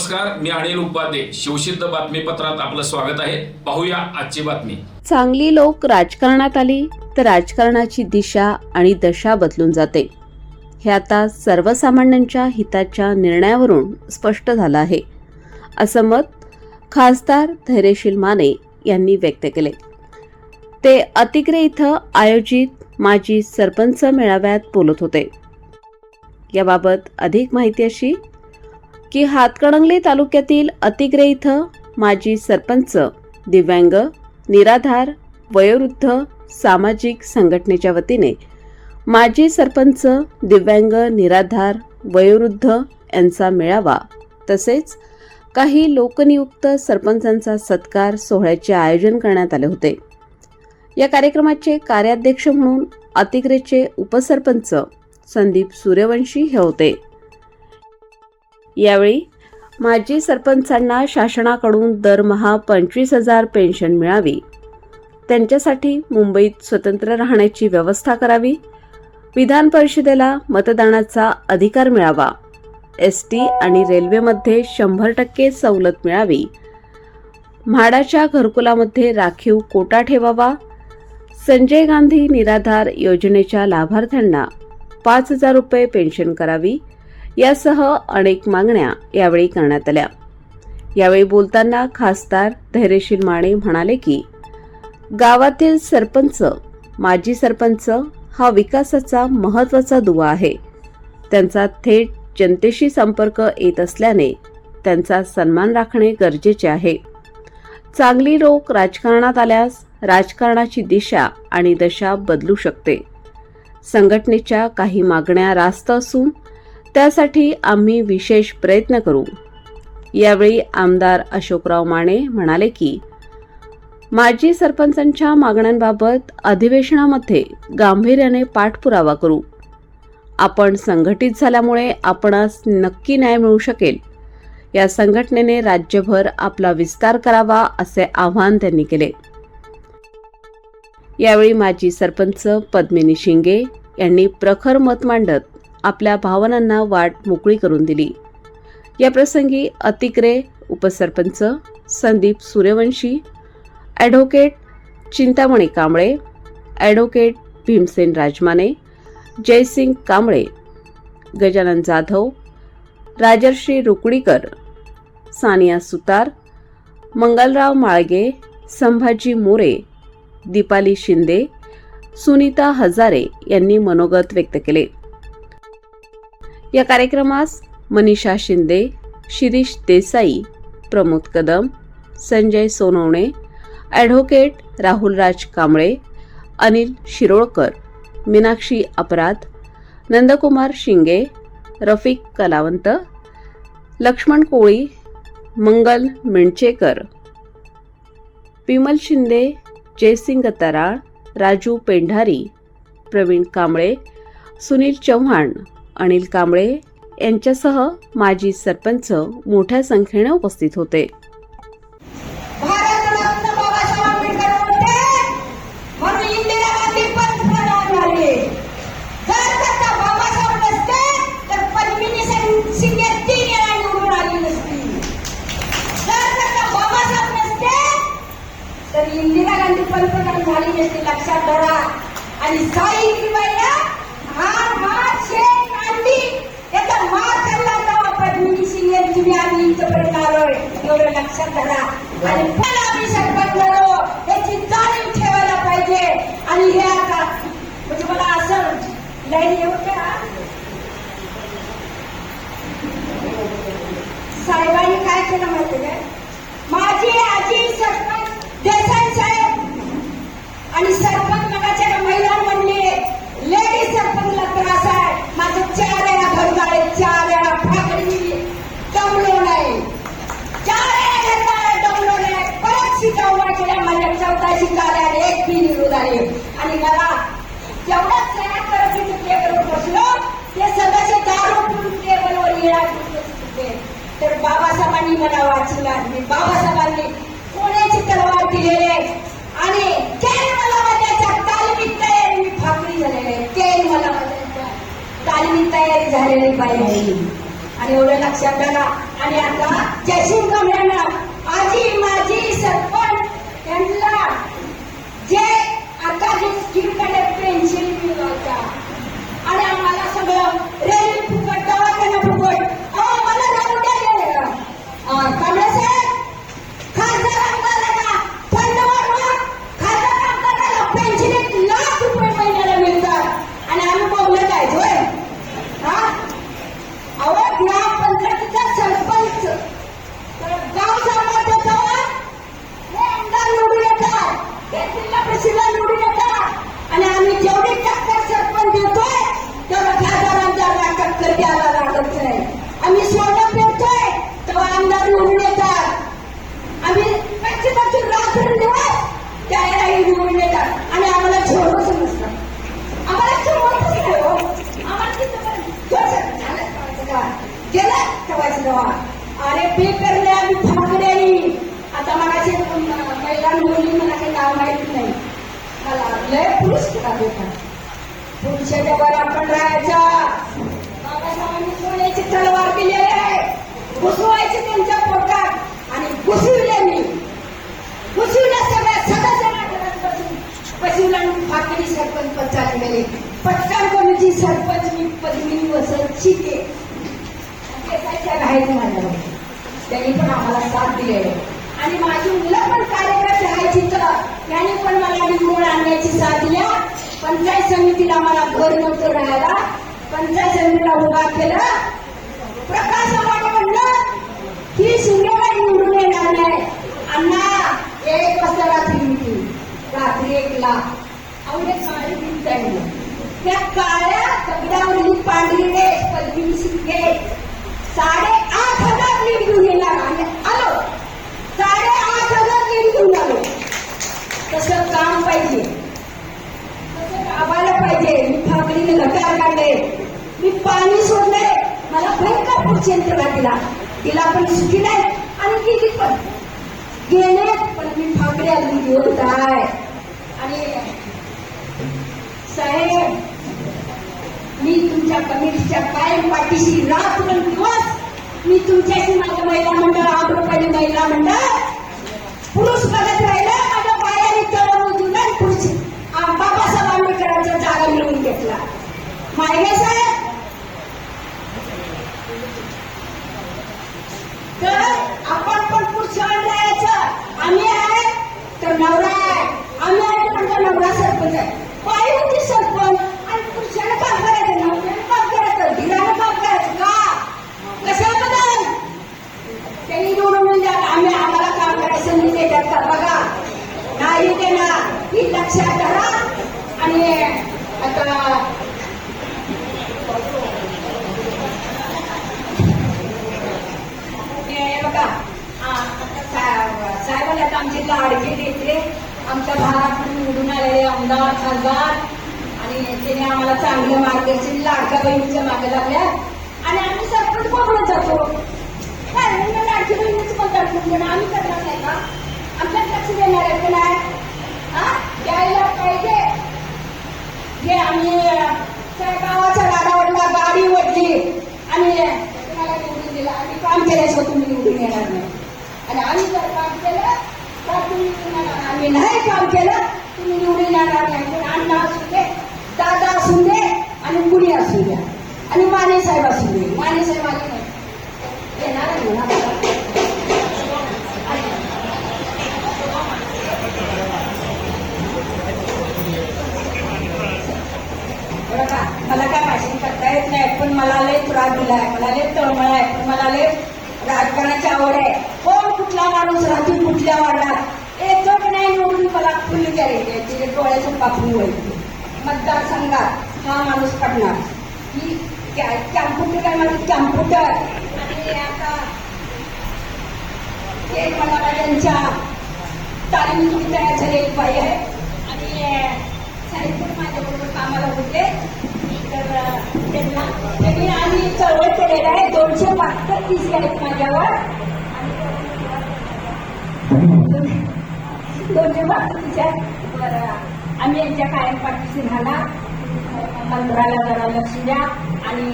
नमस्कार, मी अनिल उपाध्ये. शिवसिद्ध बातमीपत्रात आपलं स्वागत आहे. पाहूया आजची बातमी. चांगली लोक राजकारणात आली तर राजकारणाची दिशा आणि दशा बदलून जाते. हे आता सर्वसामान्यांच्या हिताच्या निर्णयावरून स्पष्ट झालं आहे, असं मत खासदार धैर्यशील माने यांनी व्यक्त केले. ते अतिग्रे इथं आयोजित माजी सरपंच मेळाव्यात बोलत होते. याबाबत अधिक माहिती अशी की हातकणंगले तालुक्यातील अतिग्रे इथं माजी सरपंच, दिव्यांग, निराधार, वयोवृद्ध सामाजिक संघटनेच्या वतीने माजी सरपंच, दिव्यांग, निराधार, वयोवृद्ध यांचा मेळावा तसेच काही लोकनियुक्त सरपंचांचा सत्कार सोहळ्याचे आयोजन करण्यात आले होते. या कार्यक्रमाचे कार्याध्यक्ष म्हणून अतिग्रेचे उपसरपंच संदीप सूर्यवंशी हे होते. यावेळी माजी सरपंचांना शासनाकडून दरमहा 25,000 पेन्शन मिळावी, त्यांच्यासाठी मुंबईत स्वतंत्र राहण्याची व्यवस्था करावी, विधान परिषदेला मतदानाचा अधिकार मिळावा, एसटी आणि रेल्वेमध्ये 100% सवलत मिळावी, म्हाडाच्या घरकुलामध्ये राखीव कोटा ठेवावा, संजय गांधी निराधार योजनेच्या लाभार्थ्यांना 5,000 रुपये पेन्शन करावी, यासह अनेक मागण्या यावेळी करण्यात आल्या. यावेळी बोलताना खासदार धैर्यशील माने म्हणाले की गावातील सरपंच, माजी सरपंच हा विकासाचा महत्त्वाचा दुवा आहे. त्यांचा थेट जनतेशी संपर्क येत असल्याने त्यांचा सन्मान राखणे गरजेचे आहे. चांगली लोक राजकारणात आल्यास राजकारणाची दिशा आणि दशा बदलू शकते. संघटनेच्या काही मागण्या रास्त असून त्यासाठी आम्ही विशेष प्रयत्न करू. यावेळी आमदार अशोकराव माने म्हणाले की माजी सरपंचांच्या मागण्यांबाबत अधिवेशनामध्ये गांभीर्याने पाठपुरावा करू. आपण संघटित झाल्यामुळे आपणास नक्की न्याय मिळू शकेल. या संघटनेने राज्यभर आपला विस्तार करावा असे आवाहन त्यांनी केले. यावेळी माजी सरपंच पद्मिनी शिंगे यांनी प्रखर मत मांडत आपल्या भावनांना वाट मोकळी करून दिली. याप्रसंगी अतिग्रे उपसरपंच संदीप सूर्यवंशी, ॲडव्होकेट चिंतामणी कांबळे, ॲडव्होकेट भीमसेन राजमाने, जयसिंग कांबळे, गजानन जाधव, राजर्षी रुकडीकर, सानिया सुतार, मंगलराव माळगे, संभाजी मोरे, दीपाली शिंदे, सुनीता हजारे यांनी मनोगत व्यक्त केले. या कार्यक्रमास मनीषा शिंदे, शिरीष देसाई, प्रमोद कदम, संजय सोनवणे, ॲडव्होकेट राहुलराज कांबळे, अनिल शिरोळकर, मीनाक्षी अपराध, नंदकुमार शिंगे, रफिक कलावंत, लक्ष्मण कोळी, मंगल मिणचेकर, विमल शिंदे, जयसिंग तराळ, राजू पेंढारी, प्रवीण कांबळे, सुनील चव्हाण, अनिल कांबळे यांच्यासह माजी सरपंच मोठ्या संख्येने उपस्थित होते. इंदिरा गांधी पंतप्रधान झाली नसती, लक्षात धरा. आणि सावित्रीबाईला याचा मार चालला तेव्हा पद्मिनी शिंदे तुम्ही आम्ही इथपर्यंत आलोय, एवढं लक्षात धरा. आणि पण आम्ही सरपंच झालो याची जाणीव ठेवायला पाहिजे. आणि हे आता म्हणजे मला असं लाईन येऊ द्या. साहेबांनी काय केलं माहिती आहे? माझी आजी सरपंच देसाई साहेब आणि सरपंच मगाच्या महिला म्हणले लेडीज सरपंचला त्रास आहे. माझं 4 वेळा घरदाळे, 4 वेळा फाकडी दमलो नाही, 4 वेळा घरदाळे दमलो नाही. परत शिका उभा केल्या, माझ्या 14 शिका आल्या, 1 बी निरोध आले. आणि मला जेवढा तयार करत मी टेबलवर बसलो ते सगळ्याचे दारू पिऊन टेबलवर येणार होते. तर बाबासाहेबांनी मला वाचला. बाबासाहेबांनी कोणाची तलवार दिलेली आणि केल मला माझ्या तालमीत तयारी, मी फाकडी झालेले, केल मला तालमीत तयारी झालेली बाई आहे. आणि एवढं लक्षात घ्या. आणि आता जयसिंग कमळ्यानं आजी माजी सरपंच यांना जे आता जे स्कीमकडे पेन्शन मिळवायचा आणि आम्हाला सगळं रेल्वे फुकट दवाखाना फुकट मला जाऊ द्या कमळे साहेब खासदार आमदारांना फंड वाढवा खासदार आमदाराला पेन्शन 1 लाख रुपये महिन्याला मिळतात आणि आम्ही बोललं काय होय हा अहो ग्रामपंचायतीचा सरपंच गाव सांभाळतो तेव्हा हे आमदार निवडून येतात ते जिल्हा परिषदेला निवडून येतात आणि आम्ही जेवढी टक्कर सरपंच देतोय तेवढं खासदार आमदारला टक्कर द्यायला लागत नाही आम्ही सोनं पेरतोय तेव्हा आमदार निवडून येतात आम्ही कच्ची रात्रंदिवस त्यावेळेलाही निवडून येतात आणि आम्हाला छोडूच नसतात आम्हाला छोडतच नाही हो आम्हाला गेलं ठेवायचं तेव्हा अरे पे करले आम्ही फाकड्यानी आता मगाशी महिला मुली मला काही नाव माहित नाही मला लय पुरस्कार देतात पुरुषाच्या वर आपण राहायचा बाबासाहेबांनी सोन्याची तलवार दिलेली आहे घुसवायची त्यांच्या पोटात आणि घुसविल्या सगळ्या सदस्यांना पशुला फाकडी सरपंच पद गेले पटकन कमिटी सरपंच मी पद्मिनी वसंत शिके राहायचं माझ्यावर त्यांनी पण आम्हाला साथ दिली आणि माझी मुलं पण कार्यकर्ते आहेत तिथं त्यांनी पण मला निवडून आणण्याची साथ दिल्या पंचायत समितीला मला घर नव्हतं राहायला पंचायत समितीला उभा केलं प्रकाश आव्हाड म्हणलं ही शिंदेला निवडून येणार नाही अण्णा 1 वाजता रात्री 1 लाख आवडे साडी भिंत आहे त्या काळ्या दगडावरील पांढरी रेष पद्मिनी शिंदे 8,500 लीड घेऊन येणार आणि आलो 8,500 लीड घेऊन आलो तसं काम पाहिजे तसं राबायला पाहिजे मी फाकडीने गटार काढले मी पाणी सोडले मला भयंकर पुरुषयंत्र दिला तिला पण सुखी नाही आणि गेली पण गेले पण मी फाकडी अजून घेऊन आहे आणि साहेब मी तुमच्या कमिटीच्या कायम पाठीशी रात्रंदिवस मी तुमच्याशी माझं महिला मंडळ आम्रपाली महिला मंडळ पुरुष बघत राहिलं माझ्या बायाने तळवून दिला पुरुष बाबासाहेब आंबेडकरांचा जागा मिळवून घेतला माहिती साहेब तर आपण पण पुरुषांना राहायचं आम्ही आहे तर नवरा आहे आम्ही आहे तर नवरा सरपंच आहे बाई होती सरपंच आणि पुरुषाने काम करायचं नवऱ्याने काम करायचं धीराने काम करायचं का कशाबद्दल त्यांनी निवडून द्या आम्ही आम्हाला काम करायचं नाही देतात का बघा नाही देणार ही लक्षात धरा आणि आता बघा साहेबांना आता आमची लाडकी देते आमच्या भागात निवडून आलेले आमदार खासदार आणि त्याने आम्हाला चांगलं मार्गदर्शन लाडक्या बहिणीच्या मागे लागल्या आणि आम्ही सरपंच बघून जातो काय लाडकी बहिणीचं पण दर्शन आम्ही करणार नाही का आमच्यात लक्ष देणार आहे की नाही द्यायला पाहिजे हे आम्ही गावाच्या गाडावरला गाडी ओढली आणि तुम्हाला निवडून दिला आम्ही काम केल्याशिवाय तुम्ही निवडून येणार नाही आणि आम्ही जर काम केलं तर तुम्ही आम्ही नाही काम केलं तुम्ही निवडून येणार नाही पण अण्णा असू दे दादा असू दे आणि कुणी असू द्या आणि माने साहेब असू दे माने साहेब आले नाही येणार मला काय भाषण करता येत नाही पण मला लय त्रास दिलाय मला लय तळमळ आहे पण मला लय राजकारणाची आवड आहे कोण कुठला माणूस राहतील कुठल्या वार्डात येतो की नाही निवडून मला फुल करायचे तिथे डोळ्याचं पापणी व्हायचे मतदारसंघात हा माणूस पडणार ही कॅम्प्युटर काय माझं कॅम्प्युटर आणि आता ते मला त्यांच्या तालीमीची तयार झालेली बाई आहे आणि साहित्य माझ्याबरोबर कामाला होते तर त्यांनी आम्ही चळवळ केलेलं आहे 272 तीस आहेत माझ्यावर 272 आहेत बरं आम्ही यांच्या कायम पाठीशी राहणार मंत्राला जरा लक्ष द्या आणि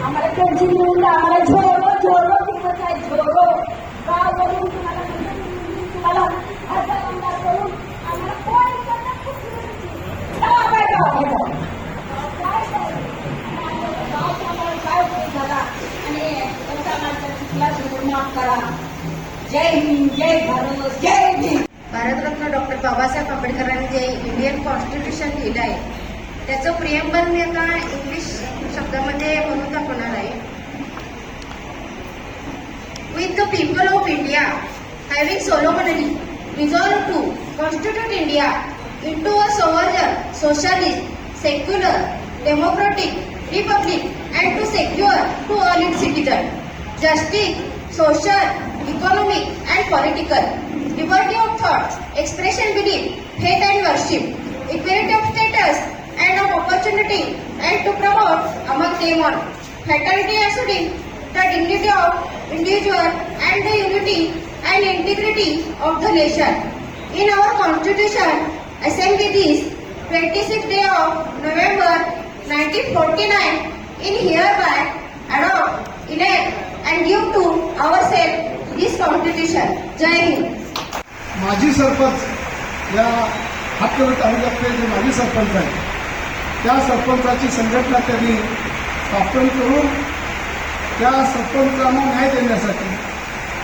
आम्हाला त्यांची मिळून आम्हाला झोरो झोरो दिवस आहे झोरो गावावरून तुम्हाला हजार आमदार करून आम्हाला कोण काय झाला आणि माफ करा. जय हिंद, जय भारत, जय भीम. भारतरत्न डॉक्टर बाबासाहेब आंबेडकरांनी जे इंडियन कॉन्स्टिट्यूशन लिहिलं आहे त्याचं प्रियंबल मी आता इंग्लिश शब्दामध्ये म्हणून दाखवणार आहे. With the people of India having solemnly resolve to constitute India into a sovereign, socialist, secular, democratic republic and to secure to all its citizens justice, social, economic and political, liberty of thought, expression, belief, faith and worship, equality of status and of opportunity and to promote among them all fraternity assuring the dignity of individual and the unity and integrity of the nation. In our constitution Assembly this 26th day of November 1949 in hereby adopt, elect and give to ourselves this constitution. Jai Hind. माजी सरपंच या हातकणंगले तालुक्यातले जे माजी सरपंच आहेत त्या सरपंचाची संघटना त्यांनी स्थापन करून त्या सरपंचांना न्याय देण्यासाठी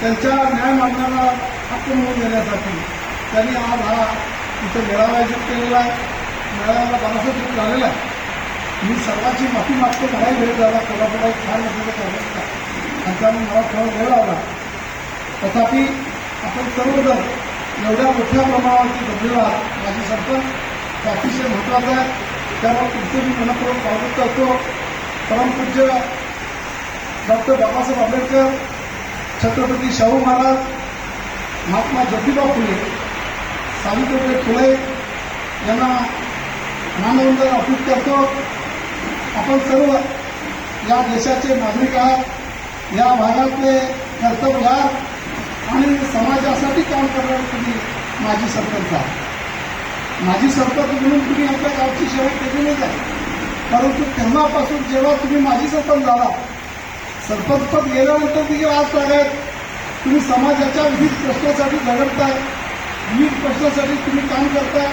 त्यांच्या न्याय मागण्याला हक्क मिळवून देण्यासाठी त्यांनी आज हा इथं मेळावा आयोजित केलेला आहे. मेळाव्याला बराचसा दूर झालेला आहे. मी सर्वांची माफी मागतो. मलाही वेळ झाला, कोल्हापूरला एक छान असलेलं कार्यक्रम आणि त्यामुळे मला थोडा वेळ लावला. तथापि आपण सर्वजण एवढ्या मोठ्या प्रमाणावरती जमलेलो आहात. माझी सरपंच हे अतिशय महत्त्वाचं आहे. त्यामुळे तुमचं मी मनपूर्वक स्वागत करतो. परमपूज्य डॉक्टर बाबासाहेब आंबेडकर, छत्रपती शाहू महाराज, महात्मा ज्योतिबा फुले, सावित्रीबाई फुले यांना मानवंदन अर्पित करतो. आपण सर्व या देशाचे नागरिक आहात. या भागातले कर्तव्यगार आणि समाजासाठी काम करणारे तुम्ही माजी सरपंच आहात. माजी सरपंच म्हणून तुम्ही आपल्या गावची सेवा केलेलीच आहे. परंतु तेव्हापासून जेव्हा तुम्ही माजी सरपंच झाला, सरपंच पद गेल्यानंतर देखील आज तागायत तुम्ही समाजाच्या विविध प्रश्नासाठी झगडताय, विविध प्रश्नासाठी तुम्ही काम करताय,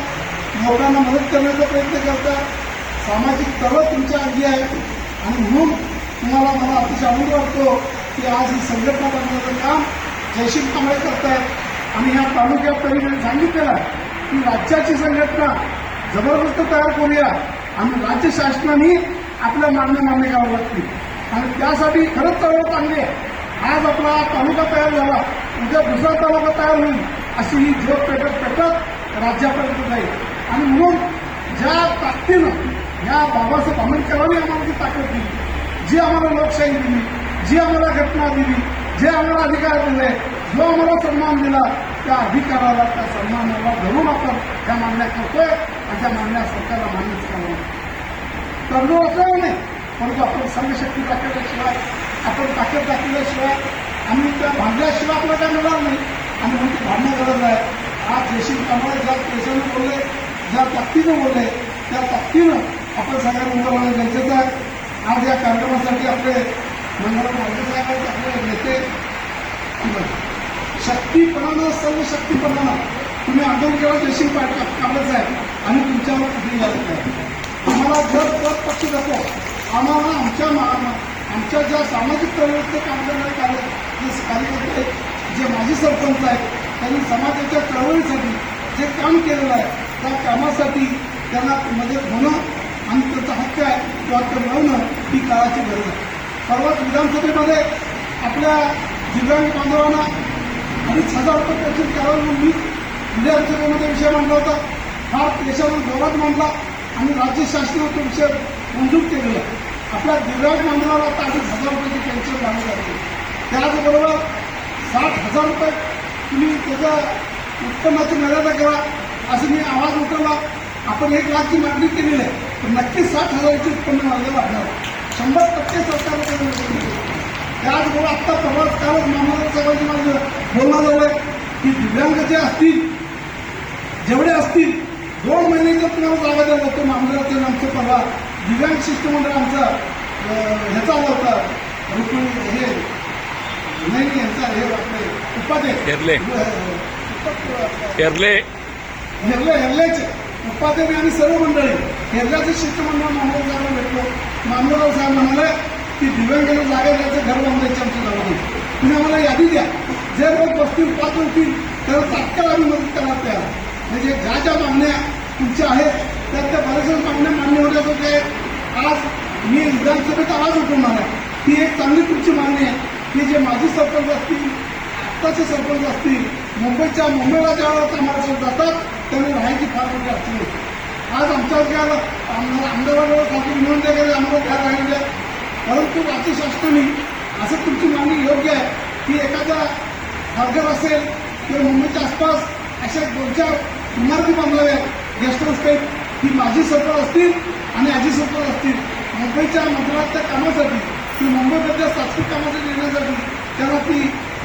लोकांना मदत करण्याचा प्रयत्न करताय. सामाजिक तळ तुमच्या अंगी आहे आणि म्हणून तुम्हाला मला अतिशय आनंद वाटतो की आज ही संघटना करण्याचं काम जयसिंग कांबळे करतायत. आणि ह्या तालुक्यात त्यांनी सांगितलेलं आहे की राज्याची संघटना जबरदस्त तयार करूया आणि राज्य शासनाने आपल्या मागण्या मान्य कराव्या लागतील. आणि त्यासाठी खरंच चळवळ चांगली आहे. आज आपला तालुका तयार झाला, उद्या दुसरा तालुका तयार होईल अशी ही ज्योत पेटत राज्यापर्यंत जाईल. आणि म्हणून ज्या ताकदीनं या बाबासाहेब आंबेडकरांनी आम्हाला ती ताकद दिली, जी आम्हाला लोकशाही दिली, जी आम्हाला घटना दिली, जे आम्हाला अधिकार दिले, जो आम्हाला सन्मान दिला, त्या अधिकाराला, त्या सन्मानाला धरून आपण त्या मागण्या करतोय आणि त्या मागण्या सरकारला मान्यच करावं. करणं असं नाही, परंतु आपण संघशक्ती दाखवल्याशिवाय, आपण ताकद दाखवल्याशिवाय आम्ही त्या भांडल्याशिवाय आपल्याला काय मिळणार नाही. आणि म्हणून ती भांडणं गरज आहे. आज जयसिंग कांबळे ज्या पैशानं बोलले, ज्या ताकदीनं बोलले, त्या ताकदीनं आपण सगळ्यांना उभं राहणं गरजेचं आहे. आज या कार्यक्रमासाठी आपले मंगळम साहेब आहेत, आपले नेते शक्तीपणानं, सर्व शक्तीपणानं तुम्ही आंदोलन केलं जयसिंग कांबळे साहेब आणि तुमच्यावर कुठेही लागत नाही. आम्हाला जर पक्ष जातो, आम्हाला आमच्या ज्या सामाजिक चळवळीचे काम करणारे कार्यकर्ते आहेत, जे माजी सरपंच आहेत, त्यांनी समाजाच्या चळवळीसाठी जे काम केलेलं आहे त्या कामासाठी त्यांना मदत होणं आणि त्याचा हक्क आहे तो हक्क मिळवणं ही काळाची गरज आहे. परवाच विधानसभेमध्ये आपल्या दिव्यांग बांधवांना 2,500 रुपये पेन्शन करावं म्हणून मी विधानसभेमध्ये विषय मांडला होता. फार देशावर जोरात मांडला आणि राज्य शासनाचा विषय मंजूर केलेला. आपल्या दिव्यांग बांधवाला आता 2,500 रुपयाची पेन्शन लागू जाते. त्याचबरोबर 60,000 रुपये तुम्ही त्याचा उत्पन्नाची मर्यादा करा असं मी आवाज उठवला. आपण 1 लाखची मागणी केलेली आहे, तर नक्कीच 60,000ची उत्पन्न मर्यादा वाढणार. 100% सरकारने त्याचबरोबर आत्ता परवाच कालच मामलदार साहेबांची माझं बोलणं झालं की दिव्यांग जे असतील, जेवढे असतील 2 महिन्याच्या तुम्हाला जागा द्यायला जातो. मामलदार आमचं परवा दिव्यांग शिष्टमंडळ आमचा ह्याचा होता ऋतू हे नाही यांचा हे आपले उपाध्ये हेरलेचे उपाध्ये आणि सर्व मंडळी हेरल्याचं शिष्टमंडळ मानवराव साहेबांना भेटलो. मानवराव साहेब म्हणाले की दिव्यांगांना जागा द्यायचं घर बांधायचं आमच्या गावामध्ये, तुम्ही आम्हाला यादी द्या, जे लोक बसतील पाच होतील तर तात्काळ आम्ही मदत करायला तयार. म्हणजे ज्या ज्या मागण्या तुमच्या आहेत त्या बऱ्याचशा मागण्या मान्य होण्यात होते. आज मी विधानसभेत आवाज उठवणार आहे. ही एक चांगली तुमची मागणी आहे की जे माजी सरपंच असतील, आत्ताचे सरपंच असतील, मुंबईला ज्या वेळेला कामाला जातात त्यांनी राहायची फार मोठी अडचण होती. आज आमच्या आमदारांवर खाती विनंती वगैरे आम्हाला काय राहिलेल्या, परंतु राज्य शासनाने असं तुमची मागणी योग्य आहे की एखादा खारघर असेल किंवा मुंबईच्या आसपास अशा 2-4 इमारती बांधल्या गेस्ट हाऊस टाईप, ही माजी सरपंच असतील आणि आजी सरपंच असतील मुंबईच्या मंत्रालयाच्या कामासाठी किंवा मुंबईमधल्या सात्विक कामासाठी येण्यासाठी त्यांना ती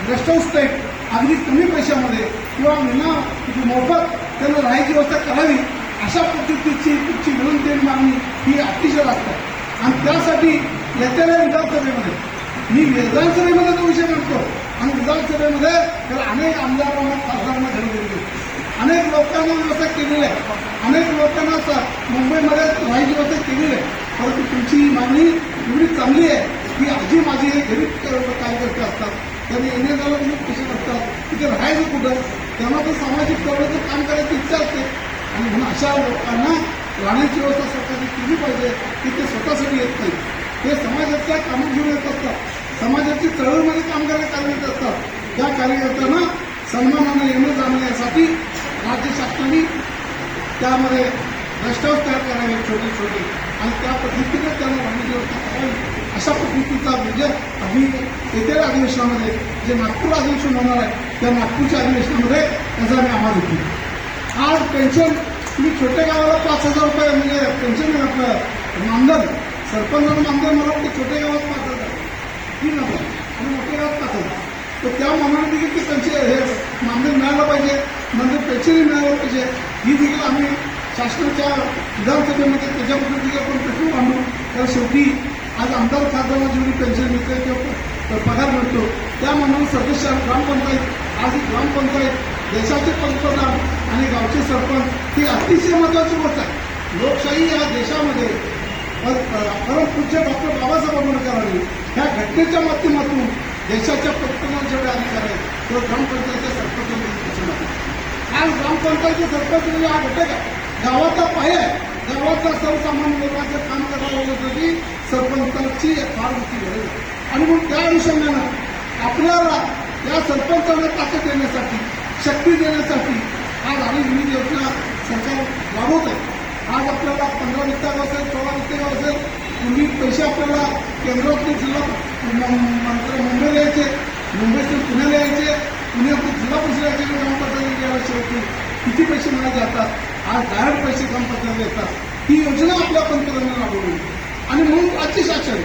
गेस्ट हाऊस टाईप अगदी कमी पैशामध्ये किंवा मोफत त्यांना राहायची व्यवस्था करावी, अशा पद्धतीची तुमची विनंती आणि मागणी ही अतिशय लागते. आणि त्यासाठी येत्या विधानसभेमध्ये मी विधानसभेमध्ये तो विषय मांडतो आणि विधानसभेमध्ये तर अनेक आमदारांना खासदारांना घरी दिली, अनेक लोकांना व्यवस्था केलेली आहे, अनेक लोकांना मुंबईमध्ये राहायची व्यवस्था केलेली आहे. परंतु तुमची ही मागणी एवढी चांगली आहे की आजी माझी हे गरीब कार्यकर्ते असतात, त्यांनी येणे जायला कसे करतात, तिथे राहायचं कुठं, तेव्हा ते सामाजिक चळवळीचं काम करायची इच्छा असते. आणि म्हणून अशा लोकांना राहण्याची व्यवस्था सरकारने केली पाहिजे की ते स्वतःसाठी येत नाही, ते समाजाच्या कामात घेऊन येत असतात, समाजाची चळवळीमध्ये काम करायला कार्यरत असतात. त्या कार्यकर्त्यांना सन्मानाने येणं जाणं यासाठी राज्य शासनाने त्यामध्ये गेस्ट हाऊस तयार करावे छोटे छोटे आणि त्या पद्धतीने त्यांना राहण्याची व्यवस्था करावी. अशा पद्धतीचा विजय आम्ही येत्या अधिवेशनामध्ये जे नागपूर अधिवेशन होणार आहे त्या नागपूरच्या अधिवेशनामध्ये त्याचा आम्ही आवाज होतो. आज पेन्शन तुम्ही छोट्या गावाला 5,000 रुपये म्हणजे पेन्शन आहे आपलं मानधन, सरपंच मानधन मला वाटतं छोट्या गावात 5,000 3,000 आणि मोठ्या गावात 5,000. तर त्या मानाने देखील ते त्यांचे हे मानधन मिळालं पाहिजे, नंतर पेन्शनही मिळालं पाहिजे. ही देखील आम्ही शासनाच्या विधानसभेमध्ये त्याच्याबद्दल देखील आपण प्रश्न मांडू. तर शेवटी आज आमदार खासदारांना जेवढी पेन्शन मिळते किंवा पगार मिळतो त्या मानाने सदस्य ग्रामपंचायत, आज ही ग्रामपंचायत देशाचे पंतप्रधान आणि गावचे सरपंच ही अतिशय महत्वाची गोष्ट आहे. लोकशाही या देशामध्ये परमपूज्य डॉक्टर बाबासाहेब आंबेडकरांनी ह्या घटनेच्या माध्यमातून देशाच्या पंतप्रधान जेवढे अधिकार आहेत तेव्हा ग्रामपंचायतच्या सरपंच. आज ग्रामपंचायतचे सरपंच म्हणजे हा घटक आहे, गावाचा पाया आहे. गावाचा सर्वसामान्य लोकांचं काम करावं सरपंचाची फार मोठी गरज आहे. आणि मग त्या अनुषंगानं आपल्याला या सरपंचांना ताकद देण्यासाठी, शक्ती देण्यासाठी आज आम्ही विविध योजना सरकार राबवत आहे. आज आपल्याला 15 वित्त गाव असेल, 16 वित्त गाव असेल, पूर्वी पैसे आपल्याला केंद्रातून जिल्हा मुंबईला यायचे, मुंबईतून पुण्याला यायचे, पुण्यातून जिल्हा परिषदेचे ग्रामपंचायत यायचे होते, किती पैसे मिळाले जातात. आज डायरेक्ट पैसे ग्रामपंचायत येतात. ही योजना आपल्या पंतप्रधानांनी राबवली आणि म्हणून राज्य शासन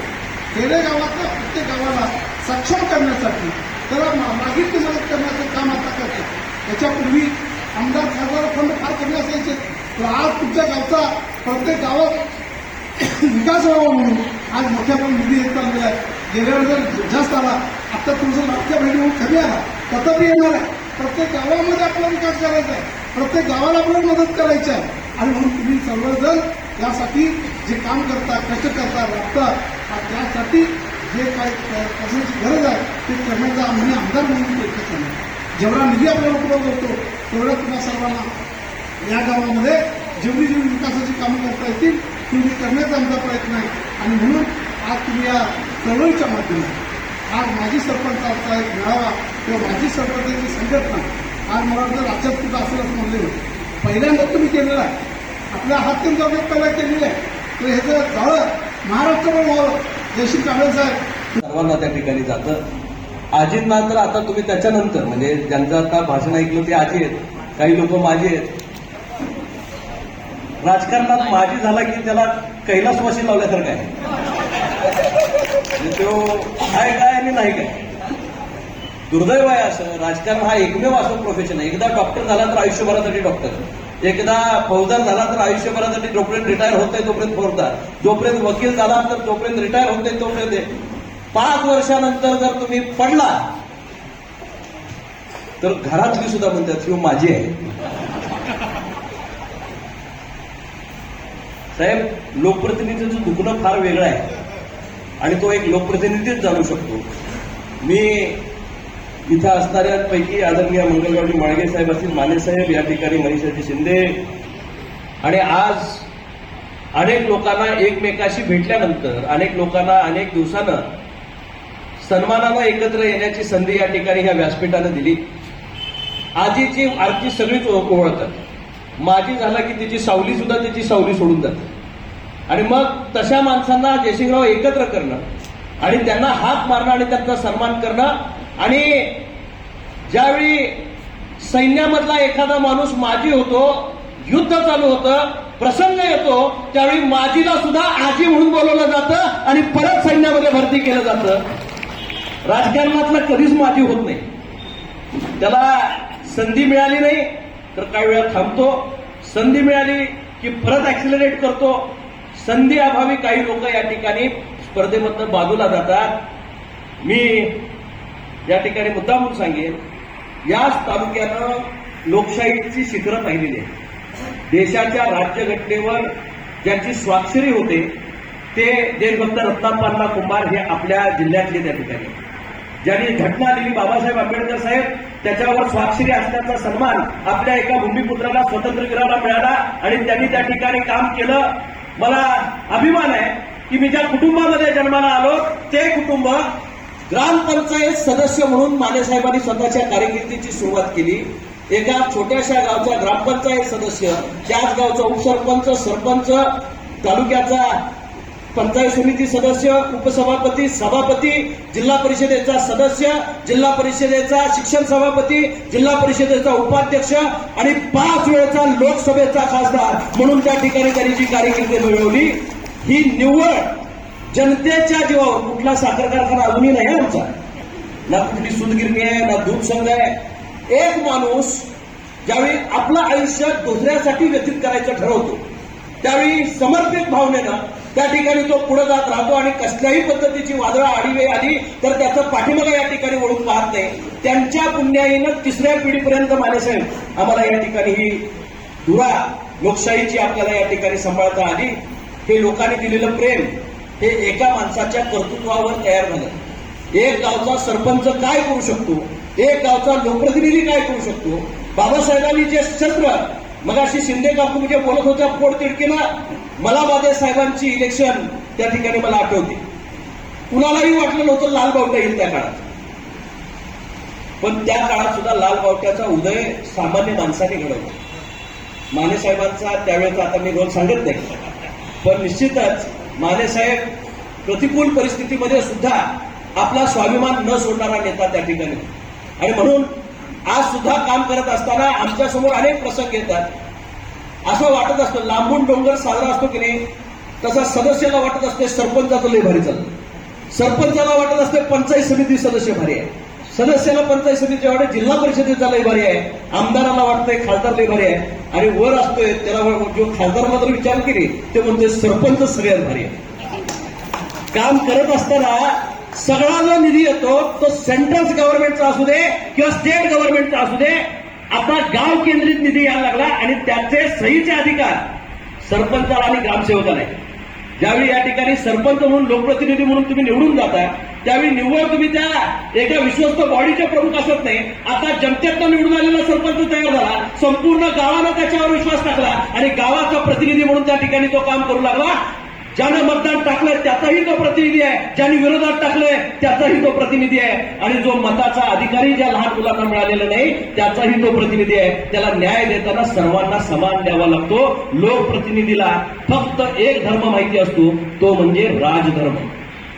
खेडेगावातल्या प्रत्येक गावाला सक्षम करण्यासाठी त्याला मागितली मदत करण्याचं काम आता करते. याच्यापूर्वी आमदार खासदार फंड फार कमी असायचे, तर आज तुमच्या गावचा प्रत्येक गावात विकास व्हावा म्हणून आज मोठ्या पण निधी येत चाललेला आहे. गेल्या वेळेस जर जास्त आला, आता तुमचं मागच्या महिन्याहून कमी आला तथापि येणार आहे. प्रत्येक गावामध्ये आपला विकास करायचा आहे, प्रत्येक गावाला आपल्याला मदत करायची आहे. आणि म्हणून तुम्ही सर्वजण यासाठी जे काम करता, कष्ट करता, राबता, त्यासाठी जे काय करण्याची गरज आहे ते करण्याचा आम्ही आमदार म्हणून प्रयत्न करणार. जेवढा निधी आपल्याला उपलब्ध होतो तेवढा तुम्हा सर्वांना या गावामध्ये जेवढी विकासाची कामं करता येतील तेवढी करण्याचा आमचा प्रयत्न आहे. आणि म्हणून आज तुम्ही या चळवळीच्या माध्यमातून आज माजी सरपंचाचा एक मेळावा किंवा माजी सरपंचाची संघटना आज मला वाटतं राज्यात कुठं असेल असं म्हणले होते. पहिल्यांदा तुम्ही केलेला आहे, आपल्या हातून पहिला केलेलं आहे, तर ह्याचं जाळं महाराष्ट्रभर व्हावं जयश्री कांबळे साहेब सर्वांना त्या ठिकाणी जातं. आजींना तर आता तुम्ही त्याच्यानंतर म्हणजे ज्यांचं आता भाषण ऐकलं ते आजी आहेत, काही लोक माझे आहेत. राजकारणात माझी झाला की त्याला कैलासवासी लावल्यासारखं आहे, तो आहे काय आणि नाही काय. दुर्दैव आहे असं, राजकारण हा एकमेव असं प्रोफेशन आहे. एकदा डॉक्टर झाला तर आयुष्यभरासाठी डॉक्टर, एकदा फौजदार झाला तर आयुष्यभरासाठी जोपर्यंत रिटायर होत नाही तोपर्यंत फौजदार, जोपर्यंत वकील झाला तर जोपर्यंत रिटायर होत नाही तोपर्यंत 5 वर्षानंतर जर तुम्ही पडला तर घरातली सुद्धा म्हणतात की माझी आहे. साहेब, लोकप्रतिनिधीचं दुखणं फार वेगळं आहे आणि तो एक लोकप्रतिनिधीच जाणू शकतो. मी इथं असणाऱ्यांपैकी आदरणीय मंगलरावजी माळगे साहेब असतील, माने साहेब, या ठिकाणी मनीषाजी शिंदे, आणि आज अनेक लोकांना एकमेकाशी भेटल्यानंतर, अनेक लोकांना अनेक दिवसानं सन्मानानं एकत्र येण्याची संधी या ठिकाणी ह्या व्यासपीठानं दिली. आजीची आरती सगळीच ओळखतात. माझी झाला की तिची सावली सुद्धा तिची सावली सोडून जाते. आणि मग तशा माणसांना जयसिंगराव एकत्र करणं आणि त्यांना हात मारणं आणि त्यांचा सन्मान करणं, आणि ज्यावेळी सैन्यामधला एखादा माणूस माजी होतो, युद्ध चालू होतं, प्रसंग येतो, त्यावेळी माजीला सुद्धा आजी म्हणून बोलवलं जातं आणि परत सैन्यामध्ये भरती केलं जातं. राजकारणातला कधीच माजी होत नाही. त्याला संधी मिळाली नाही तर काही वेळा थांबतो, संधी मिळाली की परत ऍक्सिलरेट करतो. संधी अभावी काही लोक या ठिकाणी स्पर्धेमधनं बाजूला जातात. मी या ठिकाणी मुद्दा म्हणून सांगेन, याच तालुक्यानं लोकशाहीची शिखरं पाहिलेली आहे. देशाच्या राज्यघटनेवर ज्यांची स्वाक्षरी होते ते देशभक्त रत्नाप्पा कुंभार हे आपल्या जिल्ह्यातले त्या ठिकाणी, ज्यांनी घटना लिहिली बाबासाहेब आंबेडकर साहेब, त्याच्यावर स्वाक्षरी असण्याचा सन्मान आपल्या एका भूमिपुत्राला, स्वातंत्र्यवीराला मिळाला आणि त्यांनी त्या ठिकाणी काम केलं. मला अभिमान आहे की मी ज्या कुटुंबामध्ये जन्माला आलो ते कुटुंब ग्रामपंचायत सदस्य म्हणून मानेसाहेबांनी स्वतःच्या कारकिर्दीची सुरुवात केली. एका छोट्याशा गावचा ग्रामपंचायत सदस्य, त्याच गावचा उपसरपंच, सरपंच, तालुक्याचा पंचायत समिती सदस्य, उपसभापती, सभापती, जिल्हा परिषदेचा सदस्य, जिल्हा परिषदेचा शिक्षण सभापती, जिल्हा परिषदेचा उपाध्यक्ष आणि 5 वेळेचा लोकसभेचा खासदार म्हणून त्या ठिकाणी त्यांनी जी कारकिर्दी मिळवली, ही निव्वळ जनतेच्या जीवावर. कुठला साखर कारखाना अजूनही नाही आमचा, ना कुठली सूतगिरणी आहे, ना दूध संघ आहे. एक माणूस ज्यावेळी आपलं आयुष्य दुसऱ्यासाठी व्यतीत करायचं ठरवतो त्यावेळी समर्पित भावनेनं त्या ठिकाणी तो पुढे जात राहतो आणि कसल्याही पद्धतीची वादळं आडवी आली तर त्याचं पाठीमागं या ठिकाणी वळून पाहत नाही. त्यांच्या पुण्याईनं 3ऱ्या पिढीपर्यंत मानेसाहेब आम्हाला या ठिकाणी ही धुरा लोकशाहीची आपल्याला या ठिकाणी सांभाळता आली. हे लोकांनी दिलेलं प्रेम हे एका माणसाच्या कर्तृत्वावर तयार झालं. एक गावचा सरपंच काय करू शकतो, एक गावचा लोकप्रतिनिधी काय करू शकतो. बाबासाहेबांनी जे शस्त्र, मगाशी शिंदे काकू जे बोलत होत्या पोटतिडकीला, मला बादे साहेबांची इलेक्शन त्या ठिकाणी मला आठवते. कुणालाही वाटलं नव्हतं लाल बावटा येईल त्या काळात, पण त्या काळात सुद्धा लाल बावट्याचा उदय सामान्य माणसाने घडवला. मानेसाहेबांचा त्यावेळेचा आता मी रोल सांगत नाही, पण निश्चितच मानेसाहेब प्रतिकूल परिस्थितीमध्ये सुद्धा आपला स्वाभिमान न सोडणारा नेता त्या ठिकाणी. आणि म्हणून आज सुद्धा काम करत असताना आमच्या समोर अनेक प्रसंग येतात. असं वाटत असतं लांबून डोंगर साजरा असतो की नाही, तसा सदस्याला वाटत असते सरपंचाचं लय भारी चाललं, सरपंचाला वाटत असते पंचायत समिती सदस्य भारी आहे, सदस्याला पंचायत समितीच्या वाटत जिल्हा परिषदेचा लय भारी आहे, आमदाराला वाटतंय खासदार लय भारी आहे, आणि वर असतोय त्याला जो खासदाराला जर विचार केली ते म्हणतोय सरपंच सगळ्यात भारी आहे. काम करत असताना सगळा जो निधी येतो तो सेंट्रल गव्हर्नमेंटचा असू दे किंवा स्टेट गव्हर्नमेंटचा असू दे, आता गाव केंद्रित निधी यायला लागला आणि त्याचे सहीचे अधिकार सरपंचाला आणि ग्रामसेवकाला आहे. ज्यावेळी या ठिकाणी सरपंच म्हणून लोकप्रतिनिधी म्हणून तुम्ही निवडून जाता त्यावेळी निव्वळ तुम्ही त्या एका विश्वस्त बॉडीचे प्रमुख असत नाही. आता जनतेतनं निवडून आलेला सरपंच तयार झाला, संपूर्ण गावानं त्याच्यावर विश्वास टाकला आणि गावाचा प्रतिनिधी म्हणून त्या ठिकाणी तो काम करू लागला. ज्यानं मतदान टाकलंय त्याचाही तो प्रतिनिधी आहे, ज्याने विरोधात टाकलंय त्याचाही तो प्रतिनिधी आहे, आणि जो मताचा अधिकारी ज्या लहान मुलांना मिळालेला नाही त्याचाही तो प्रतिनिधी आहे. त्याला न्याय देताना सर्वांना समान द्यावा लागतो. लोकप्रतिनिधीला फक्त एक धर्म माहिती असतो, तो म्हणजे राजधर्म.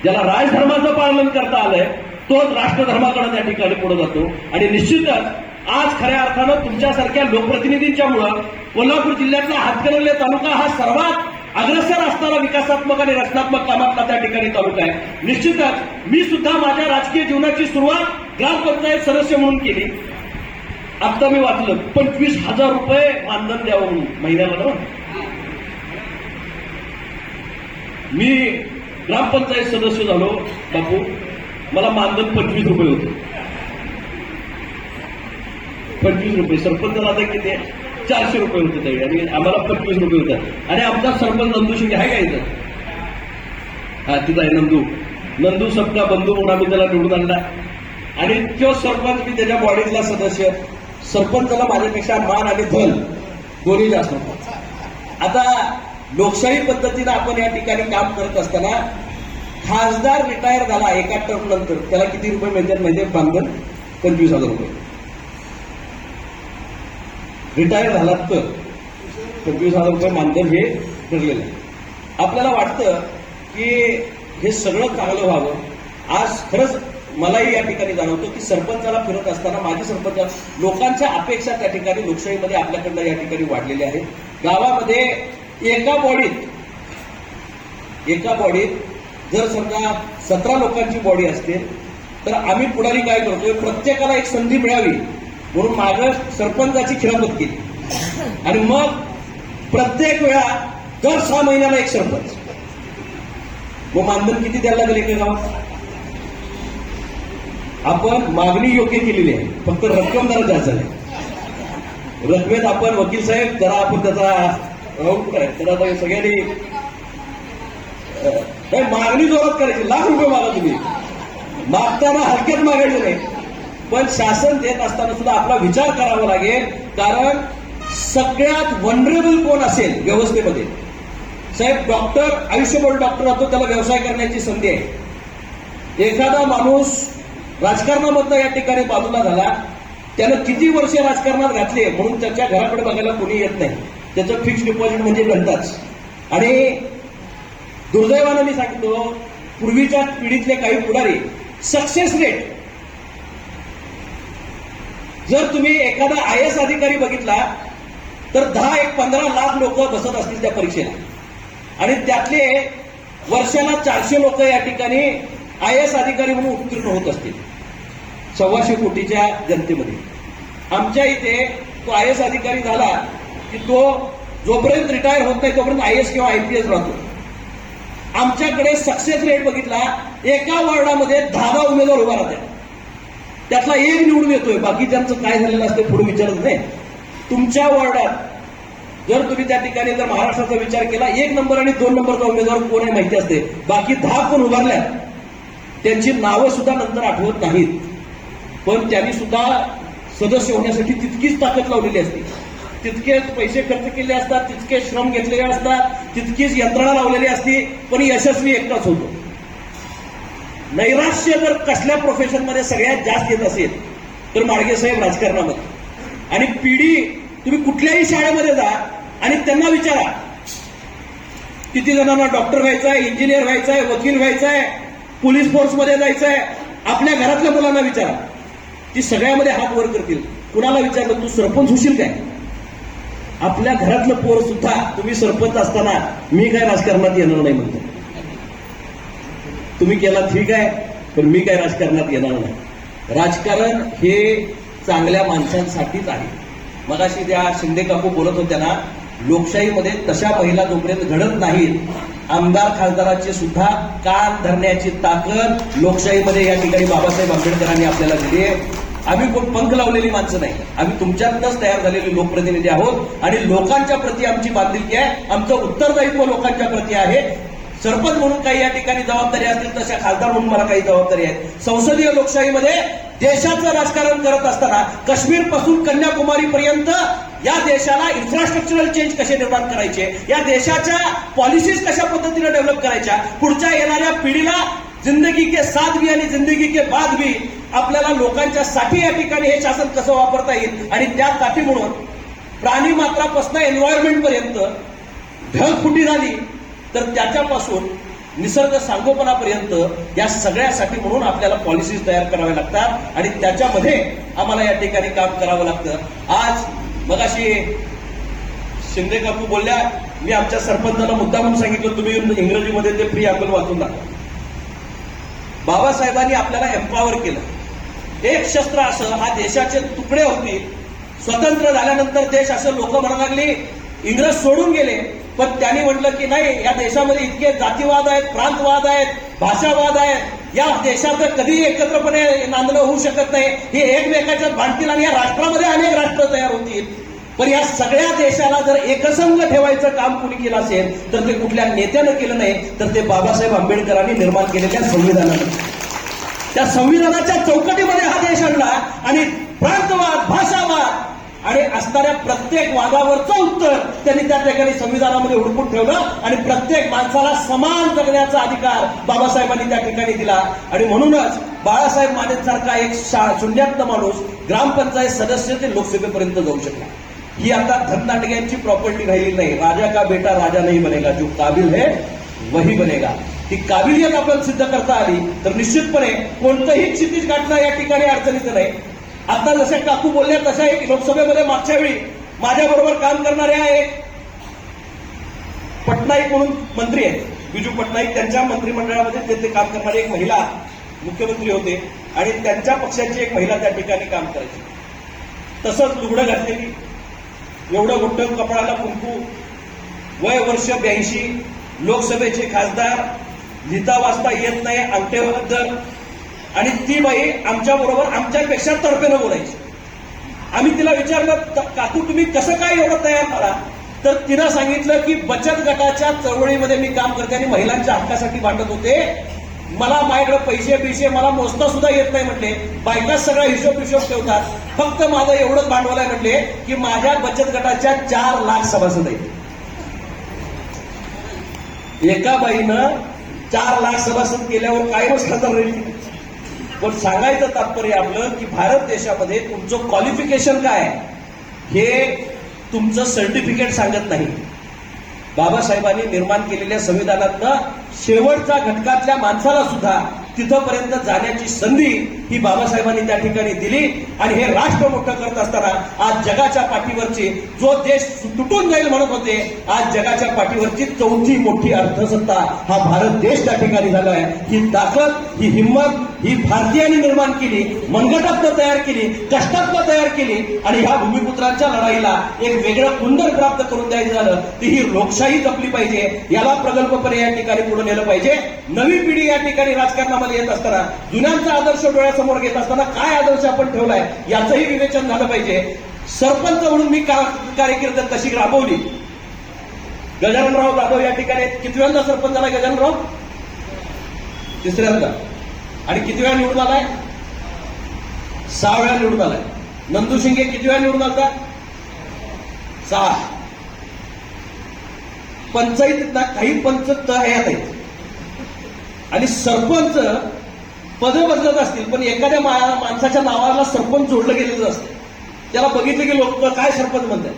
ज्याला राजधर्माचं पालन करता आलंय तोच राष्ट्रधर्माकडे त्या ठिकाणी पुढे जातो. आणि निश्चितच आज खऱ्या अर्थानं तुमच्यासारख्या लोकप्रतिनिधींच्यामुळं कोल्हापूर जिल्ह्यातला हातकणंगले तालुका हा सर्वात अग्रेसर असणारा विकासात्मक आणि रचनात्मक कामातला त्या ठिकाणी तालुका आहे. निश्चितच मी सुद्धा माझ्या राजकीय जीवनाची सुरुवात ग्रामपंचायत सदस्य म्हणून केली. आता मी वाचलं 25,000 रुपये मानधन द्यावं म्हणून महिन्याला ना. मी ग्रामपंचायत सदस्य झालो बापू, मला मानधन 25 रुपये होतं. 25 रुपये. सरपंचाला आता किती आहे? 400 रुपये होते त्यावेळी आणि आम्हाला 25 रुपये होतात. आणि आमचा सरपंच नंदू शिंदे आहे का इथं? हा, तिथं आहे नंदू सबका बंधू म्हणून आम्ही त्याला निवडून आणला. आणि तो सरपंच, मी त्याच्या बॉडीतला सदस्य. सरपंचाला माझ्यापेक्षा मान आणि धन दोन्ही जास्त होतात. आता लोकशाही पद्धतीनं आपण या ठिकाणी काम करत असताना खासदार रिटायर झाला एका टर्म नंतर, त्याला किती रुपये मिळतात म्हणजे मानधन? 25,000 रुपये. रिटायर झाला तर 25,000 रुपये मानधन हे ठरलेलं आहे. आपल्याला वाटतं की हे सगळं चांगलं व्हावं. आज खरंच मलाही या ठिकाणी जाणवतो की सरपंचाला फिरत असताना माझे सरपंच, लोकांच्या अपेक्षा त्या ठिकाणी लोकशाहीमध्ये आपल्याकडनं या ठिकाणी वाढलेल्या आहेत. गावामध्ये एका बॉडीत जर समजा 17 लोकांची बॉडी असते तर आम्ही पुढारी काय करतोय, प्रत्येकाला एक संधी मिळावी म्हणून मागं सरपंचाची खिरापत केली. आणि मग प्रत्येक वेळा दर 6 महिन्याला एक सरपंच. मग मानधन किती द्यायला लागेल एका गावात? आपण मागणी योग्य केलेली आहे, फक्त रक्कम जरा जास्त झाली. रकमेत आपण वकील साहेब जरा आपण त्याचा राऊंड आहे, तर आता सगळ्यांनी मागणी जोरात करायची. लाख रुपये मागा तुम्ही, मागताना हलक्यात मागायचं नाही. पण शासन देत असताना सुद्धा आपला विचार करावा लागेल, कारण सगळ्यात वनरेबल कोण असेल व्यवस्थेमध्ये? साहेब, डॉक्टर आयुष्यभर डॉक्टर राहतो, त्याला व्यवसाय करण्याची संधी आहे. एखादा माणूस राजकारणामधनं या ठिकाणी बाजूला झाला, त्यानं किती वर्षे राजकारणात घातले म्हणून त्याच्या घराकडे बघायला कोणी येत नाही. त्याचं फिक्स डिपॉझिट म्हणजे घंटाच. आणि दुर्दैवानं मी सांगतो, पूर्वीच्या पिढीतले काही पुढारी सक्सेस रेट, जर तुम्ही एखादा IAS अधिकारी बघितला तर 10-15 लाख लोक बसत असतील त्या परीक्षेला. आणि त्यातले वर्षाला 400 लोक या ठिकाणी IAS अधिकारी म्हणून उत्तीर्ण होत असतील 125 कोटीच्या जनतेमध्ये. आमच्या इथे तो IAS अधिकारी झाला की तो जोपर्यंत रिटायर होत नाही तोपर्यंत IAS किंवा IPS राहतो. आमच्याकडे सक्सेस रेट बघितला, एका वॉर्डामध्ये 10 उमेदवार उभा राहतात, त्यातला एक निवडून येतोय. बाकीच्यांचं काय झालेलं असते पुढे विचारत नाही. तुमच्या वॉर्डात जर तुम्ही त्या ठिकाणी जर महाराष्ट्राचा विचार केला, 1 नंबर आणि 2 नंबरचा उमेदवार कोण आहे माहिती असते. बाकी 10 कोण उभारल्या त्यांची नावं सुद्धा नंतर आठवत नाहीत. पण त्यांनी सुद्धा सदस्य होण्यासाठी तितकीच ताकद लावलेली असते, तितकेच पैसे खर्च केले असतात, तितके श्रम घेतलेले असतात, तितकीच यंत्रणा लावलेली असती, पण यशस्वी एकटाच होतो. नैराश्य जर कसल्या प्रोफेशनमध्ये सगळ्यात जास्त येत असेल तर माडगे साहेब राजकारणामध्ये. आणि पिढी तुम्ही कुठल्याही शाळेमध्ये जा आणि त्यांना विचारा, किती जणांना डॉक्टर व्हायचंय, इंजिनियर व्हायचंय, वकील व्हायचंय, पोलीस फोर्समध्ये जायचंय. आपल्या घरातल्या मुलांना विचारा, ती सगळ्यामध्ये हात वर करतील. कुणाला विचारलं तू सरपंच होशील काय? आपल्या घरातलं पोर सुद्धा तुम्ही सरपंच असताना मी काय राजकारणात येणार नाही म्हणतो. तुम्ही केला ठीक आहे, पण मी काय राजकारणात येणार नाही. राजकारण हे चांगल्या माणसांसाठीच आहे. मगाशी त्या शिंदे काकू बोलत होत्या ना, लोकशाहीमध्ये तशा महिला जोपर्यंत घडत नाहीत, आमदार खासदाराची सुद्धा कान धरण्याची ताकद लोकशाहीमध्ये या ठिकाणी बाबासाहेब आंबेडकरांनी आपल्याला दिली आहे. आम्ही कोण पंख लावलेली माणसं नाही, आम्ही तुमच्यातच तयार झालेले लोकप्रतिनिधी आहोत आणि लोकांच्या प्रती आमची बांधिलकी आहे. आमचं उत्तरदायित्व लोकांच्या प्रती आहे. सरपंच म्हणून काही या ठिकाणी जबाबदारी असतील, तशा खासदार म्हणून मला काही जबाबदारी आहे. संसदीय लोकशाहीमध्ये देशाचं राजकारण करत असताना काश्मीर पासून कन्याकुमारी पर्यंत या देशाला इन्फ्रास्ट्रक्चरल चेंज कसे निर्माण करायचे, या देशाच्या पॉलिसीज कशा पद्धतीने डेव्हलप करायच्या, पुढच्या येणाऱ्या पिढीला जिंदगी के साथ भी आणि जिंदगी के बाद भी आपल्याला लोकांच्या साठी या ठिकाणी हे शासन कसं वापरता येईल. आणि त्या साठी म्हणून प्राणी मात्रापासून एन्व्हायरमेंट पर्यंत ढगफुटी झाली तर त्याच्यापासून निसर्ग सांगोपनापर्यंत या सगळ्यासाठी म्हणून आपल्याला पॉलिसीज तयार कराव्या लागतात आणि त्याच्यामध्ये आम्हाला या ठिकाणी काम करावं लागतं. आज मगाशी शिंदे काकू बोलल्या, मी आमच्या सरपंचाला मुद्दा म्हणून सांगितलं तुम्ही इंग्रजीमध्ये ते फ्री अँगल वाचून दाखवा. बाबासाहेबांनी आपल्याला एम्पॉवर केलं. एक शस्त्र असं हा देशाचे तुकडे होतील स्वतंत्र झाल्यानंतर देश असं लोक म्हणा लागली इंग्रज सोडून गेले, पण त्यांनी म्हटलं की नाही, या देशामध्ये इतके जातीवाद आहेत, प्रांतवाद आहेत, भाषावाद आहेत, या देशात कधीही एकत्रपणे नांदणं होऊ शकत नाही, हे एकमेकाच्यात भांडतील आणि या राष्ट्रामध्ये अनेक राष्ट्र तयार होतील. पण या सगळ्या देशाला जर एकसंघ ठेवायचं काम कुणी केलं असेल तर ते कुठल्या नेत्यानं केलं नाही, तर ते बाबासाहेब आंबेडकरांनी निर्माण केलेल्या संविधानानं. त्या संविधानाच्या चौकटीमध्ये हा देश आणला आणि प्रांतवाद, भाषावाद आणि असणाऱ्या प्रत्येक वादावरचं उत्तर त्यांनी त्या ठिकाणी संविधानामध्ये हुडकून ठेवलं आणि प्रत्येक माणसाला समान जगण्याचा अधिकार बाबासाहेबांनी त्या ठिकाणी दिला. आणि म्हणूनच बाळासाहेब मानेंसारखा एक शून्यातनं माणूस ग्रामपंचायत सदस्य ते लोकसभेपर्यंत जाऊ शकला. ही आता धनदांडग्यांची प्रॉपर्टी राहिली नाही. राजा का बेटा राजा नहीं बनेगा, जो काबिल है वही बनेगा. ती काबिलियत आपण सिद्ध करता आली तर निश्चितपणे कोणतंही क्षितिज गाठणं या ठिकाणी अडचणीचं नाही. आता जसे काकू बोलल्या तशा एक लोकसभेमध्ये मागच्या वेळी माझ्याबरोबर काम करणाऱ्या एक पटनाईक म्हणून मंत्री आहेत, बिजू पटनाईक, त्यांच्या मंत्रिमंडळामध्ये ते काम करणारे एक महिला मुख्यमंत्री होते आणि त्यांच्या पक्षाची एक महिला त्या ठिकाणी काम करायची. तसंच लुगडं घातलेली, एवढं मोठं कपडाला कुंकू, वय वर्ष 82, लोकसभेचे खासदार, लिहिता वाचता येत नाही, अंगठेबद्दल, आणि ती बाई आमच्या बरोबर आमच्यापेक्षा तडफेनं बोलायची. आम्ही तिला विचारलं, काकू तुम्ही कसं काय एवढं तयार करा? तर तिनं सांगितलं की बचत गटाच्या चळवळीमध्ये मी काम करते आणि महिलांच्या हक्कासाठी वाटत होते. मला माझ्याकडे पैसे मला मोजता सुद्धा येत नाही म्हटले. बायकाच सगळा हिशोब ठेवतात. फक्त माझं एवढंच भांडवल आहे म्हटले की माझ्या बचत गटाच्या 4 लाख सभासद आहेत. एका बाईनं 4 लाख सभासद केल्यावर काय खासदार राहील? पण सांगायचं तात्पर्य आपलं की भारत देशामध्ये तुमचं क्वालिफिकेशन काय हे तुमचं सर्टिफिकेट सांगत नाही. बाबासाहेबांनी निर्माण केलेल्या संविधानातनं शेवटच्या घटकातल्या माणसाला सुद्धा तिथपर्यंत जाण्याची संधी ही बाबासाहेबांनी त्या ठिकाणी दिली. आणि हे राष्ट्र मोठं करत असताना आज जगाच्या पाठीवरची, जो देश तुटून जाईल म्हणत होते, आज जगाच्या पाठीवरची 4थी मोठी अर्थसत्ता हा भारत देश त्या ठिकाणी झाला आहे. ही ताकद, ही हिंमत ही भारतीयांनी निर्माण केली, मनगटातनं तयार केली, कष्टातनं तयार केली आणि ह्या भूमिपुत्रांच्या लढाईला एक वेगळं कुंदन प्राप्त करून द्यायचं झालं तर ही लोकशाही जपली पाहिजे. याला प्रगल्भपणे या ठिकाणी पुढे नेलं पाहिजे. नवी पिढी या ठिकाणी राजकारणामध्ये येत असताना, जुन्यांचा आदर्श डोळ्यासमोर घेत असताना काय आदर्श आपण ठेवलाय याचंही विवेचन झालं पाहिजे. सरपंच म्हणून मी कारकीर्द कशी राबवली. गजाननराव जाधव या ठिकाणी कितव्यांदा सरपंच झालाय गजाननराव? 3ऱ्यांदा. आणि किती वेळा निवडून आलाय? 6 वेळा निवडून आलाय. नंदू शिंगे किती वेळा निवडून आलता? 6. पंचायतीत काही पंच तयात आहेत आणि सरपंच पद बदलत असतील पण एखाद्या माणसाच्या नावाला सरपंच जोडलं गेलेलं असतं. त्याला बघितलं की लोक काय सरपंच म्हणतात.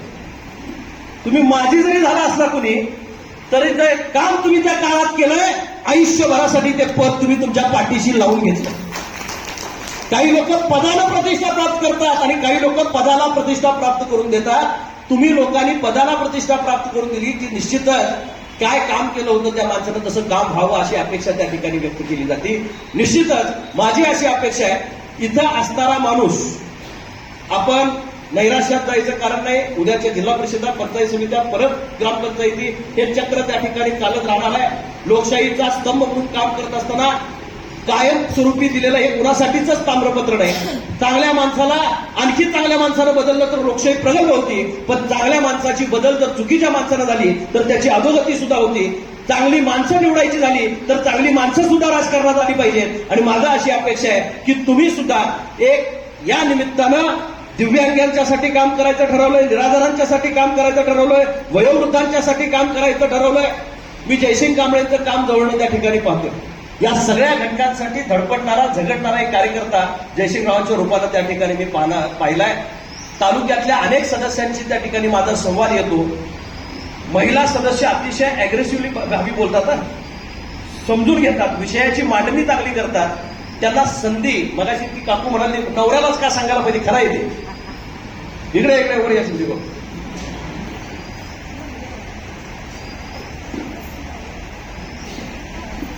तुम्ही माजी जरी झाला असला कुणी तरी ते काम तुम्ही त्या काळात केलंय, आयुष्यभरासाठी ते पद तुम्ही तुमच्या पाठीशी लावून घेतलं. काही लोक पदाला प्रतिष्ठा प्राप्त करतात आणि काही लोक पदाला प्रतिष्ठा प्राप्त करून देतात. तुम्ही लोकांनी पदाला प्रतिष्ठा प्राप्त करून दिली ती निश्चितच काय काम केलं होतं त्या माणसानं तसं काम व्हावं अशी अपेक्षा त्या ठिकाणी व्यक्त केली जाते. निश्चितच माझी अशी अपेक्षा आहे, इथं असणारा माणूस आपण नैराश्यात जायचं कारण नाही. उद्याच्या जिल्हा परिषदा, पंचायत समित्या, परत ग्रामपंचायती हे चक्र त्या ठिकाणी चालत राहणार आहे. लोकशाहीचा स्तंभ म्हणून काम करत असताना कायम स्वरूपी दिलेलं हे कुणासाठीच ताम्रपत्र नाही. चांगल्या माणसाला आणखी चांगल्या माणसानं बदललं तर लोकशाही प्रगल्भ होती, पण चांगल्या माणसाची बदल जर चुकीच्या माणसानं झाली तर त्याची अधोगती सुद्धा होती. चांगली माणसं निवडायची झाली तर चांगली माणसं सुद्धा राजकारणात आली पाहिजेत. आणि माझा अशी अपेक्षा आहे की तुम्ही सुद्धा एक या निमित्तानं दिव्यांगांच्यासाठी काम करायचं ठरवलंय, निराधारांच्यासाठी काम करायचं ठरवलंय, वयोवृद्धांच्यासाठी काम करायचं ठरवलंय. मी जयसिंग कांबळेंचं काम जवळनं त्या ठिकाणी पाहतोय. या सगळ्या घटकांसाठी धडपडणारा, झगडणारा एक कार्यकर्ता जयसिंगरावांच्या रूपानं त्या ठिकाणी मी पाहिलाय. तालुक्यातल्या अनेक सदस्यांशी त्या ठिकाणी माझा संवाद येतो. महिला सदस्य अतिशय अग्रेसिव्हली भावी बोलतात, समजून घेतात, विषयाची मांडणी चांगली करतात. त्यांना संधी, मगाशी ती काकू म्हणाली नवऱ्यालाच का सांगायला पाहिजे, खरं आहे ते. इकडे वर या संधी बघ.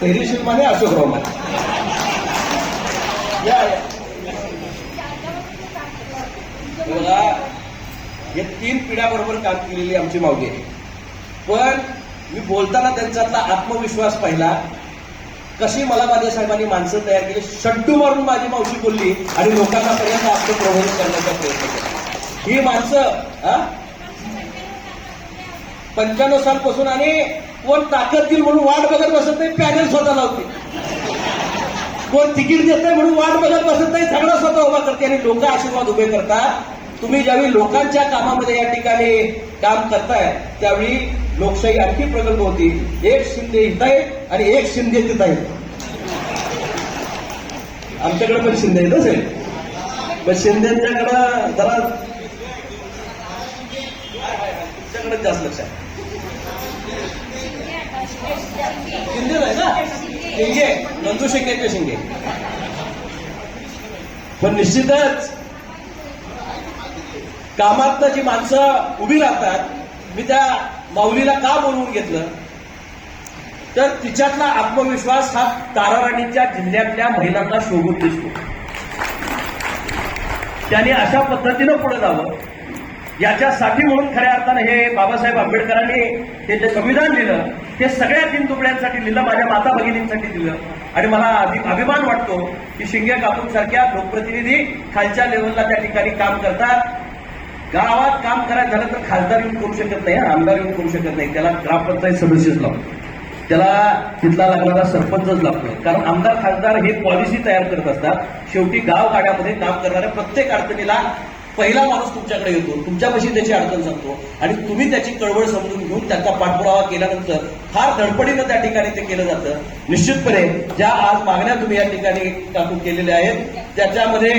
धैर्यशील माने अशोकराव माने या बघा, हे 3 पिढ्याबरोबर काम केलेली आमची माऊली आहे. पण मी बोलताना त्यांच्यातला आत्मविश्वास पाहिला. कशी मला माझ्या साहेबांनी माणसं तयार केली, शड्डू मारून माझी मावशी बोलली आणि लोकांना पर्यंत आपलं प्रबोधन करण्याचा प्रयत्न केला. ही माणसं 95 सालपासून आणि कोण ताकद देईल म्हणून वाट बघत बसत नाही, पॅनल स्वतः लावते. कोण तिकीट देत नाही म्हणून वाट बघत बसत नाही, झगडा स्वतः उभा करते आणि लोक आशीर्वाद उभे करतात. तुम्ही ज्यावेळी लोकांच्या कामामध्ये या ठिकाणी काम करताय त्यावेळी लोकशाही आणखी प्रगल्भ होती. एक शिंदे इथं आहे आणि एक शिंदे तिथं आहे. आमच्याकडे पण शिंदे येतच आहे, पण शिंदेच्याकडं जरा तुमच्याकडे जास्त लक्ष आहे. शिंदे आहे ना, शिंगे नंदू शेंगेचे शिंगे. पण निश्चितच कामात जी माणसं उभी राहतात, मी त्या माऊलीला का बोलवून घेतलं तर तिच्यातला आत्मविश्वास हा ताराराणीच्या जिल्ह्यातल्या महिलांना शोभून दिसतो. त्याने अशा पद्धतीनं पुढे जावं याच्यासाठी म्हणून खऱ्या अर्थानं हे बाबासाहेब आंबेडकरांनी हे जे संविधान लिहिलं ते सगळ्या दिनदुबळ्यांसाठी लिहिलं, माझ्या माता भगिनींसाठी दिलं. आणि मला अभिमान वाटतो की शिंगे कापूर सारख्या लोकप्रतिनिधी खालच्या लेवलला त्या ठिकाणी काम करतात. गावात काम करायचं झालं तर खासदार येऊन करू शकत नाही, आमदार येऊन करू शकत नाही, त्याला ग्रामपंचायत सदस्यच लागतो, त्याला तिथला लागणारा सरपंचच लागतो. कारण आमदार खासदार हे पॉलिसी तयार करत असतात. शेवटी गावगाड्यामध्ये काम करणाऱ्या प्रत्येक अडचणीला पहिला माणूस तुमच्याकडे येतो, तुमच्यापाशी त्याची अडचण सांगतो आणि तुम्ही त्याची कळवळ समजून घेऊन त्याचा पाठपुरावा केल्यानंतर फार धडपडीनं त्या ठिकाणी ते केलं जातं. निश्चितपणे ज्या आज मागण्या तुम्ही या ठिकाणी टाकून केलेल्या आहेत त्याच्यामध्ये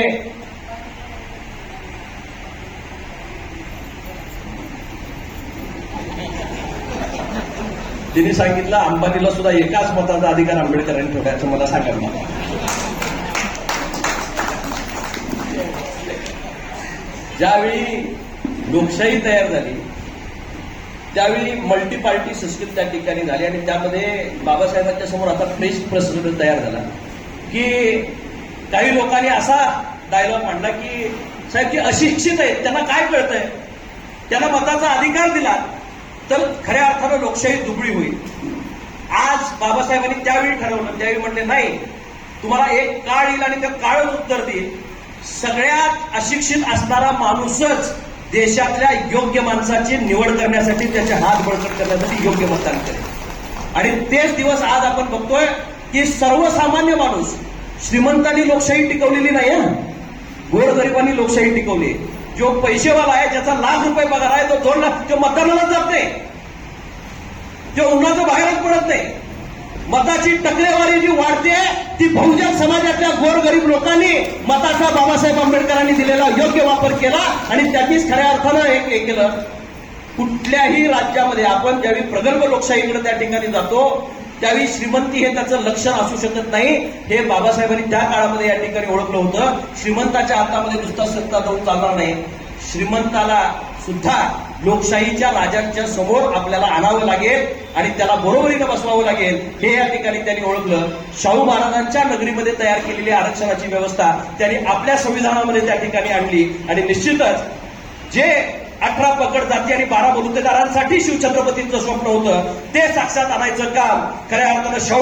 तिने सांगितलं अंबानीला सुद्धा एकाच मताचा अधिकार आंबेडकरांनी ठेवण्याचं मला सांगायला. ज्यावेळी लोकशाही तयार झाली त्यावेळी मल्टी पार्टी सिस्टीम त्या ठिकाणी झाली आणि त्यामध्ये बाबासाहेबांच्या समोर आता फ्रेश प्रेसिडेंट तयार झाला की काही लोकांनी असा डायलॉग मांडला की साहेब जे अशिक्षित आहेत त्यांना काय कळतंय, त्यांना मताचा अधिकार दिला तर खऱ्या अर्थानं लोकशाही दुबळी होईल. आज बाबासाहेबांनी त्यावेळी ठरवलं, त्यावेळी म्हणले नाही तुम्हाला एक काळ येईल आणि त्या काळच उत्तर देईल. सगळ्यात अशिक्षित असणारा माणूसच देशातल्या योग्य माणसाची निवड करण्यासाठी त्याचे हात बळकट करण्यासाठी योग्य मतदान करेल. आणि तेच दिवस आज आपण बघतोय की सर्वसामान्य माणूस, श्रीमंतांनी लोकशाही टिकवलेली नाही, गोरगरिबांनी लोकशाही टिकवली. जो पैसेवाला आहे ज्याचा ₹1,00,000 पगार आहे तो 2 लाख तो मतदानाला जात नाही, तो उन्हाचं बाहेरच पडत नाही. मताची टकलेवारी जी वाढते ती बहुजन समाजातल्या गोरगरीब लोकांनी मताचा बाबासाहेब आंबेडकरांनी दिलेला योग्य वापर केला आणि त्याचीच खऱ्या अर्थानं हे केलं. कुठल्याही राज्यामध्ये आपण ज्यावेळी प्रगल्भ लोकशाहीकडे त्या ठिकाणी जातो त्यावेळी श्रीमंती हे त्याचं लक्षण असू शकत नाही. हे बाबासाहेबांनी त्या काळामध्ये या ठिकाणी ओळखलं होतं. श्रीमंताच्या हातामध्ये नुसता सत्ता जाऊन चालणार नाही, श्रीमंताला सुद्धा लोकशाहीच्या राजांच्या समोर आपल्याला आणावं लागेल आणि त्याला बरोबरीनं बसवावं लागेल हे या ठिकाणी त्यांनी ओळखलं. शाहू महाराजांच्या नगरीमध्ये तयार केलेली आरक्षणाची व्यवस्था त्यांनी आपल्या संविधानामध्ये त्या ठिकाणी आणली आणि निश्चितच जे 18 पकड जाती आणि 12 बलुतेदारांसाठी शिवछत्रपतींचं स्वप्न होतं ते साक्षात आणायचं काम खऱ्या अर्थानं शाहू